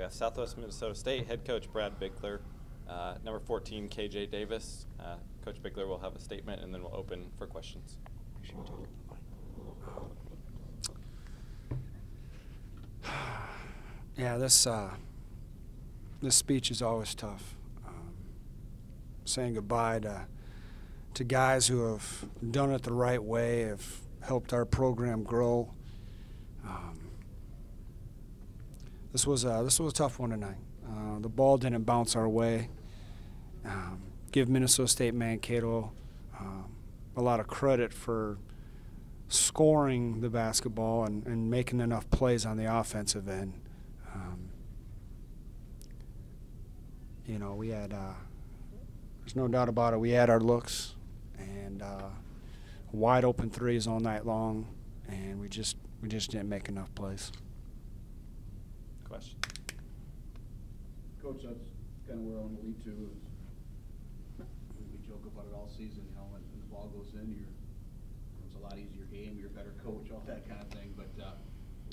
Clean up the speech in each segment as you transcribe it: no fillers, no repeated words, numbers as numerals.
got Southwest Minnesota State head coach Brad Bickler, number 14 KJ Davis. Coach Bickler will have a statement, and then we'll open for questions. Yeah, this speech is always tough. Saying goodbye to guys who have done it the right way, have helped our program grow. This was a tough one tonight. The ball didn't bounce our way. Give Minnesota State Mankato a lot of credit for scoring the basketball and making enough plays on the offensive end. You know, we had, there's no doubt about it, we had our looks and wide open threes all night long, and we just didn't make enough plays. Question. Coach, that's kind of where I want to lead to. We joke about it all season, you know, when the ball goes in, it's a lot easier game, you're a better coach, all that kind of thing. But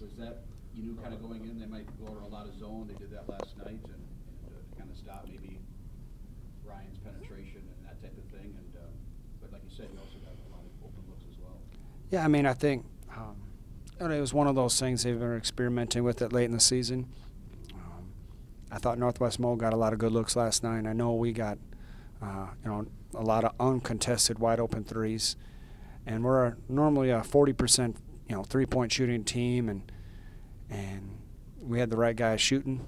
was that, you knew kind of going in, they might go over a lot of zone. They did that last night, and to kind of stop maybe Ryan's penetration and that type of thing. And but like you said, you also got a lot of open looks as well. Yeah, I mean, I think it was one of those things they've been experimenting with it late in the season. I thought Northwest Mo got a lot of good looks last night. I know we got you know, a lot of uncontested wide open threes, and we're normally a 40% three-point shooting team, and we had the right guys shooting.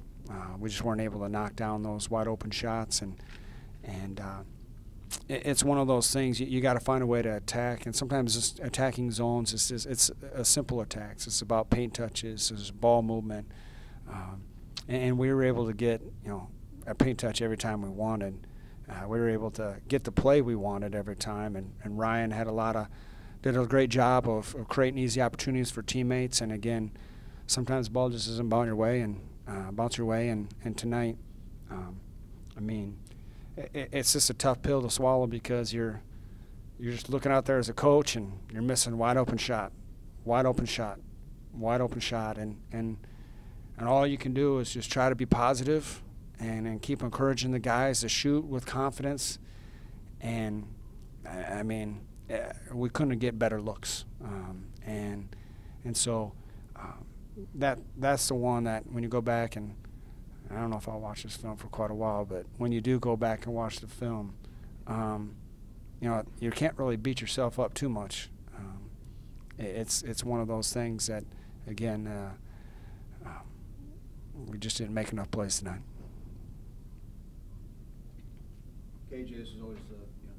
We just weren't able to knock down those wide open shots, and it's one of those things you got to find a way to attack, and sometimes just attacking zones it's a simple attacks. It's about paint touches, it's ball movement, and we were able to get a paint touch every time we wanted. We were able to get the play we wanted every time, and Ryan did a great job of creating easy opportunities for teammates. And again, sometimes the ball just doesn't bounce your way, and tonight, I mean, it's just a tough pill to swallow because you're just looking out there as a coach and you're missing wide open shot, and all you can do is just try to be positive and keep encouraging the guys to shoot with confidence. And I mean, we couldn't get better looks, and so that's the one that when you go back, and I don't know if I'll watch this film for quite a while, but when you do go back and watch the film, you can't really beat yourself up too much. It's one of those things that, again, we just didn't make enough plays tonight. KJ, this is always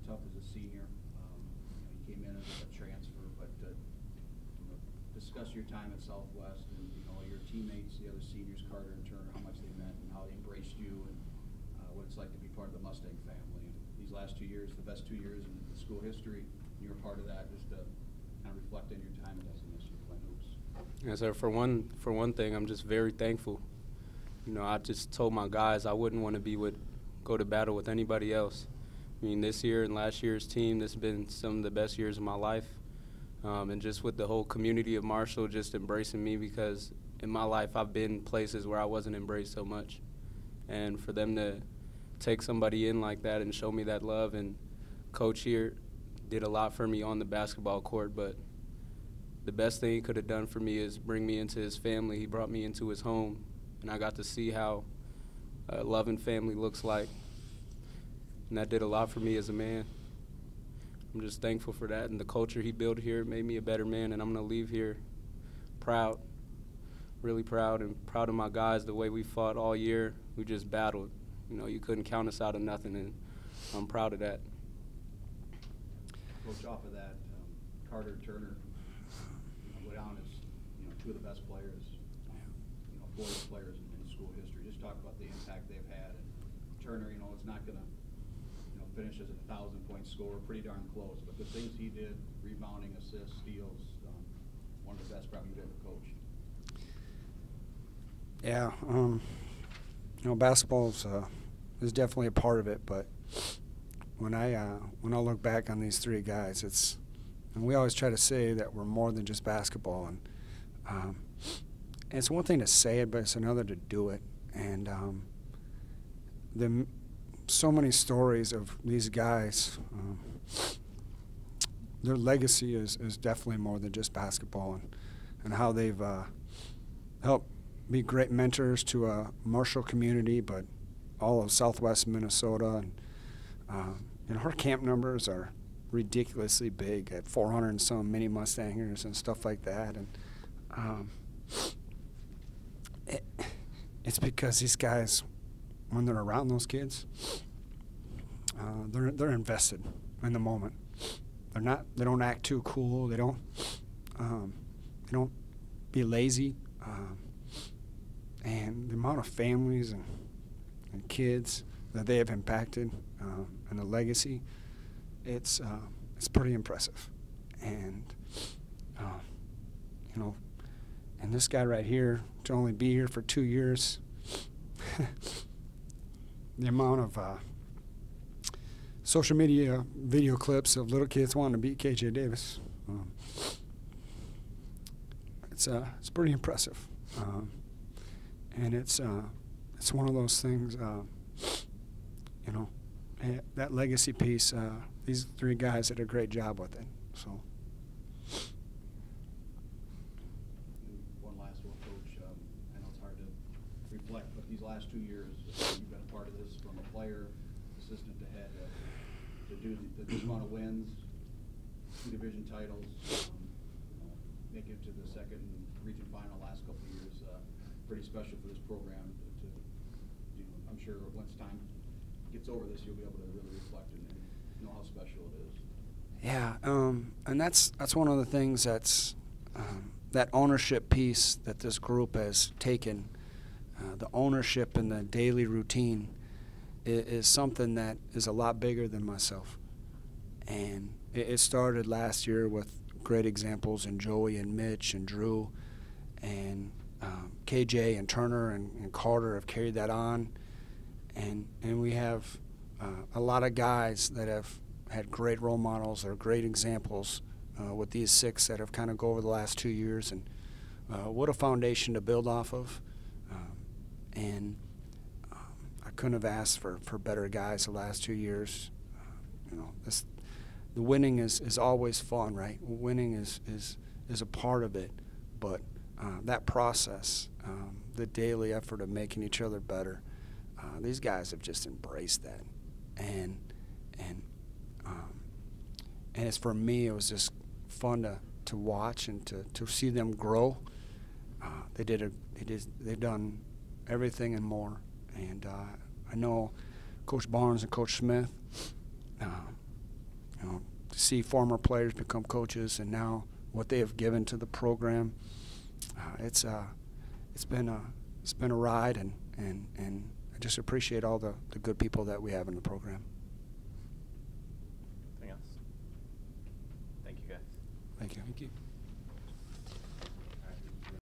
tough as a senior. You came in as a transfer, but discuss your time at Southwest and your teammates, the other seniors, Carter and Turner, how much they meant and how they embraced you, and what it's like to be part of the Mustang family. And these last 2 years, the best 2 years in the school history, you're a part of that. Just to kind of reflect on your time at SMSU playing hoops. Yeah, sir. For one thing, I'm just very thankful. I just told my guys I wouldn't want to go to battle with anybody else. I mean, this year and last year's team, this has been some of the best years of my life. And just with the whole community of Marshall just embracing me, because in my life I've been places where I wasn't embraced so much. And for them to take somebody in like that and show me that love, and Coach here did a lot for me on the basketball court, but the best thing he could have done for me is bring me into his family. He brought me into his home, and I got to see how a loving family looks like. And that did a lot for me as a man. I'm just thankful for that. And the culture he built here made me a better man, and I'm going to leave here proud, really proud, and proud of my guys, the way we fought all year. We just battled. You couldn't count us out of nothing, and I'm proud of that. Coach, off of that, Carter and Turner go down as two of the best players, four players in school history. Just talk about the impact they've had. And Turner, it's not going to finish as a 1,000-point scorer, pretty darn close. But the things he did, rebounding, assists, steals, one of the best probably you've ever coached. Yeah, basketball is definitely a part of it. But when I look back on these three guys, and we always try to say that we're more than just basketball. And it's one thing to say it, but it's another to do it. And so many stories of these guys. Their legacy is definitely more than just basketball, and how they've helped be great mentors to a Marshall community, but all of Southwest Minnesota. And her camp numbers are ridiculously big at 400 and some mini Mustangers and stuff like that. And it's because these guys, when they're around those kids, they're invested in the moment. They don't act too cool. They don't be lazy. And the amount of families and kids that they have impacted, and the legacy, it's pretty impressive. And and this guy right here, to only be here for 2 years, the amount of social media video clips of little kids wanting to beat KJ Davis, it's pretty impressive. And it's one of those things, that legacy piece, these 3 guys did a great job with it. So. One last one, Coach. I know it's hard to reflect, but these last 2 years, you've been a part of this from a player, assistant to head, to do this amount of wins, 2 division titles, make it to the second region final last couple of years. Pretty special for this program. I'm sure once time gets over this, you'll be able to really reflect and know how special it is. Yeah, and that's one of the things that's that ownership piece that this group has taken. The ownership in the daily routine is something that is a lot bigger than myself. And it started last year with great examples in Joey and Mitch and Drew, and KJ and Turner and Carter have carried that on. And we have a lot of guys that have had great role models or great examples with these 6 that have kind of go over the last 2 years. And what a foundation to build off of. I couldn't have asked for better guys the last 2 years. The winning is always fun, right? Winning is a part of it, but that process, the daily effort of making each other better, these guys have just embraced that, and as for me, it was just fun to watch and to see them grow. They've done everything and more, and I know Coach Barnes and Coach Smith, to see former players become coaches and now what they have given to the program, it's been a ride, and I just appreciate all the good people that we have in the program. Anything else? Thank you, guys. Thank you. Thank you.